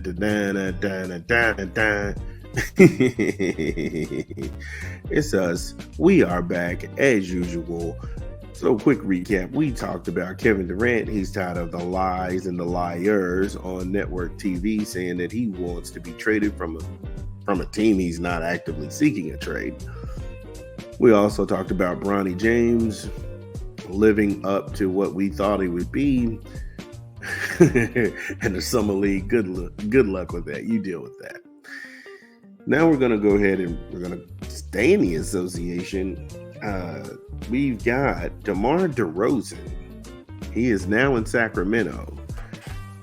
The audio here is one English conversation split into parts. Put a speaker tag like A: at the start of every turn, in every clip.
A: dun, dun, dun, dun, dun, dun, dun. It's us. We are back as usual. So, quick recap. We talked about Kevin Durant. He's tired of the lies and the liars on network TV saying that he wants to be traded from a team he's not actively seeking a trade. We also talked about Bronny James living up to what we thought he would be. And the Summer League, good luck with that. You deal with that. Now we're going to go ahead and we're going to stay in the association. We've got DeMar DeRozen. He is now in Sacramento.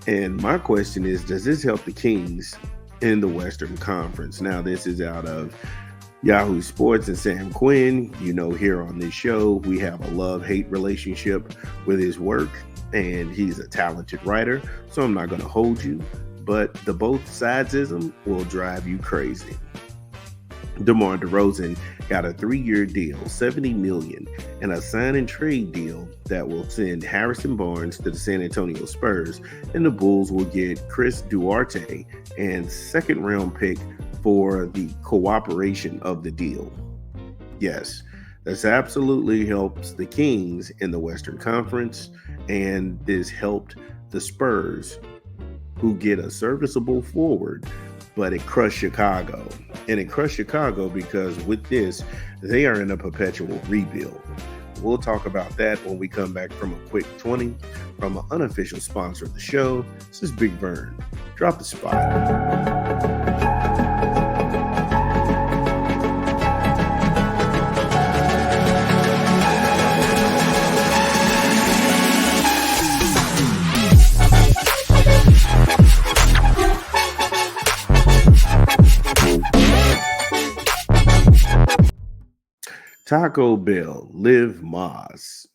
A: And my question is, does this help the Kings in the Western Conference? Now, this is out of Yahoo Sports and Sam Quinn. You know, here on this show, we have a love-hate relationship with his work. And he's a talented writer, so I'm not going to hold you. But the both sidesism will drive you crazy. DeMar DeRozan got a 3-year deal, $70 million, and a sign and trade deal that will send Harrison Barnes to the San Antonio Spurs, and the Bulls will get Chris Duarte and second-round pick for the cooperation of the deal. Yes, this absolutely helps the Kings in the Western Conference, and this helped the Spurs, who get a serviceable forward, but it crushed Chicago. And it crushed Chicago because with this, they are in a perpetual rebuild. We'll talk about that when we come back from a quick 20 from an unofficial sponsor of the show. This is Big Vern. Drop the spot. Taco Bell, Live Más.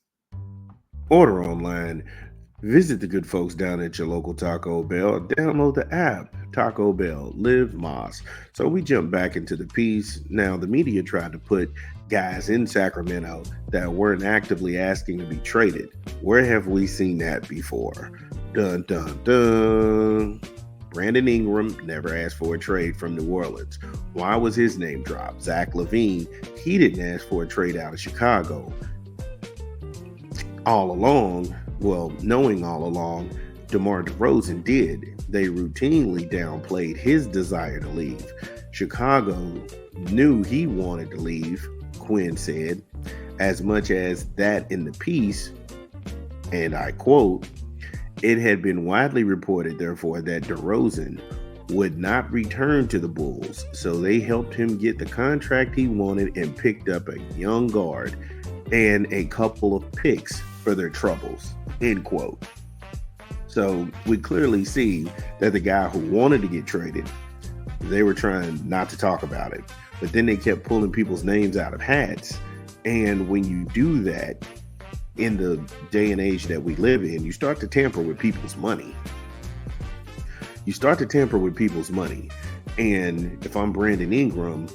A: Order online. Visit the good folks down at your local Taco Bell. Download the app, Taco Bell, Live Más. So we jump back into the piece. Now, the media tried to put guys in Sacramento that weren't actively asking to be traded. Where have we seen that before? Dun, dun, dun. Brandon Ingram never asked for a trade from New Orleans. Why was his name dropped? Zach LaVine, he didn't ask for a trade out of Chicago. Knowing all along, DeMar DeRozan did. They routinely downplayed his desire to leave. Chicago knew he wanted to leave, Quinn said, as much as that in the piece, and I quote, "It had been widely reported, therefore, that DeRozan would not return to the Bulls, so they helped him get the contract he wanted and picked up a young guard and a couple of picks for their troubles," end quote. So we clearly see that the guy who wanted to get traded, they were trying not to talk about it, but then they kept pulling people's names out of hats. And when you do that, in the day and age that we live in, you start to tamper with people's money. And if I'm Brandon Ingram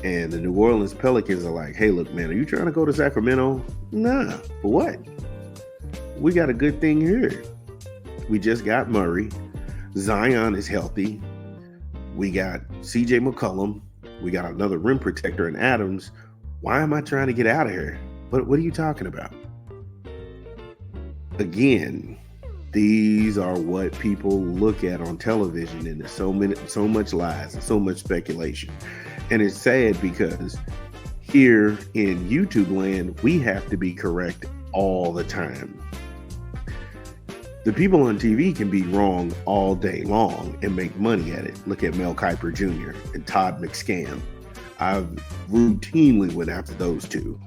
A: and the New Orleans Pelicans are like, "Hey, look, man, are you trying to go to Sacramento?" Nah, for what? We got a good thing here. We just got Murray. Zion is healthy. We got CJ McCollum. We got another rim protector in Adams. Why am I trying to get out of here? What are you talking about? Again, these are what people look at on television, and there's so much lies and so much speculation. And it's sad because here in YouTube land, we have to be correct all the time. The people on TV can be wrong all day long and make money at it. Look at Mel Kiper Jr. and Todd McScam. I've routinely went after those two.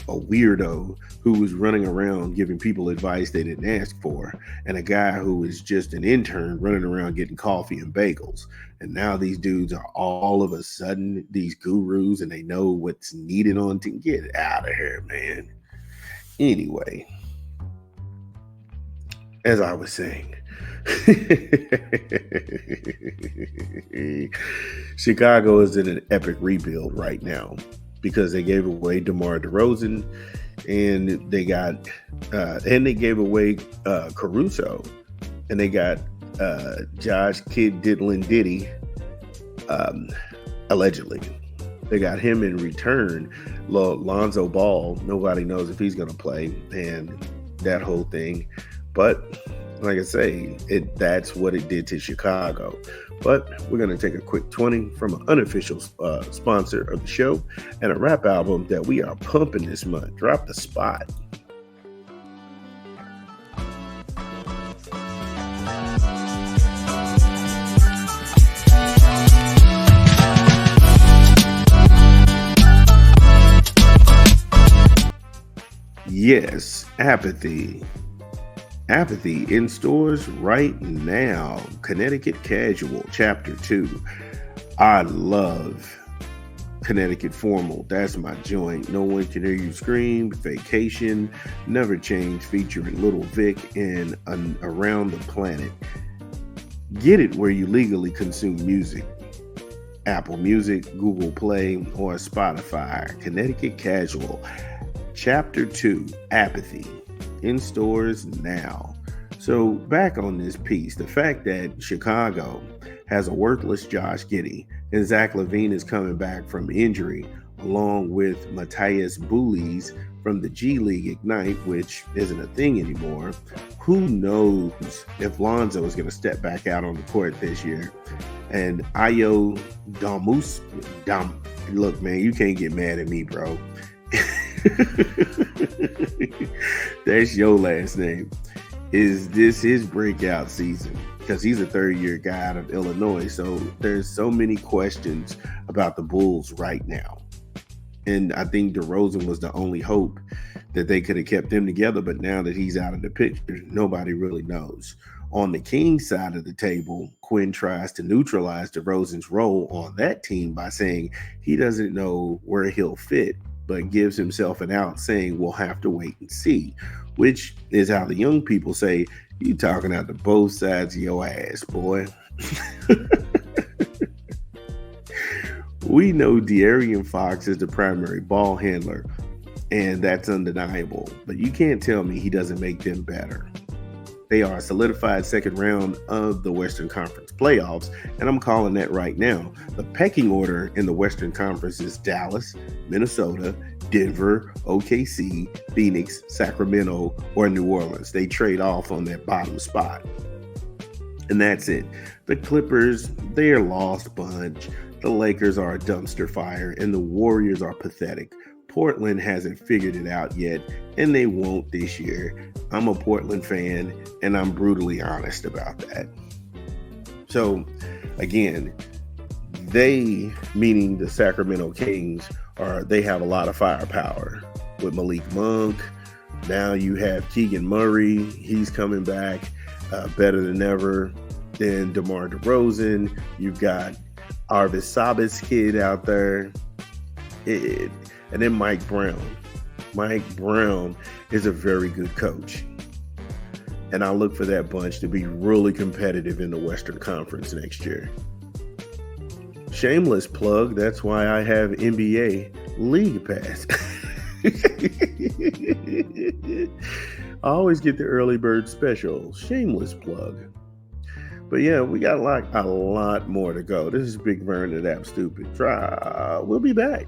A: A weirdo who was running around giving people advice they didn't ask for, and a guy who is just an intern running around getting coffee and bagels. And now these dudes are all of a sudden these gurus, and they know what's needed on to get out of here, man. Anyway, as I was saying, Chicago is in an epic rebuild right now because they gave away DeMar DeRozan, and they gave away Caruso, and they got Josh Kid Diddlin Diddy, allegedly. They got him in return. Lonzo Ball, nobody knows if he's going to play, and that whole thing. But like I say, that's what it did to Chicago. But we're going to take a quick 20 from an unofficial sponsor of the show and a rap album that we are pumping this month. Drop the spot. Yes, Apathy. Apathy in stores right now. Connecticut Casual, Chapter 2. I love Connecticut Formal. That's my joint. No One Can Hear You Scream, Vacation, Never Change, featuring Little Vic and Around the Planet. Get it where you legally consume music. Apple Music, Google Play, or Spotify. Connecticut Casual, Chapter 2, Apathy, in stores now. So back on this piece, the fact that Chicago has a worthless Josh Giddey and Zach LaVine is coming back from injury, along with Matthias Bullies from the G League Ignite, which isn't a thing anymore. Who knows if Lonzo is going to step back out on the court this year? And Ayo look, man, you can't get mad at me, bro. That's your last name. Is this his breakout season? Because he's a third-year guy out of Illinois. So there's so many questions about the Bulls right now. And I think DeRozen was the only hope that they could have kept them together. But now that he's out of the picture, nobody really knows. On the Kings side of the table, Quinn tries to neutralize DeRozen's role on that team by saying he doesn't know where he'll fit, but gives himself an out, saying we'll have to wait and see, which is how the young people say, you talking out to both sides of your ass, boy. We know De'Aaron Fox is the primary ball handler, and that's undeniable, but you can't tell me he doesn't make them better. They are a solidified second round of the Western Conference playoffs, and I'm calling that right now. The pecking order in the Western Conference is Dallas, Minnesota, Denver, OKC, Phoenix, Sacramento, or New Orleans. They trade off on that bottom spot. And that's it. The Clippers, they're a lost bunch. The Lakers are a dumpster fire, and the Warriors are pathetic. Portland hasn't figured it out yet, and they won't this year. I'm a Portland fan, and I'm brutally honest about that. So, again, they, meaning the Sacramento Kings, they have a lot of firepower with Malik Monk. Now you have Keegan Murray. He's coming back better than ever. Then DeMar DeRozan. You've got Arvis Sabit's kid out there. And then Mike Brown. Mike Brown is a very good coach. And I look for that bunch to be really competitive in the Western Conference next year. Shameless plug, that's why I have NBA League Pass. I always get the early bird special. Shameless plug. But yeah, we got a lot more to go. This is Big Vern at App Stupid. We'll be back.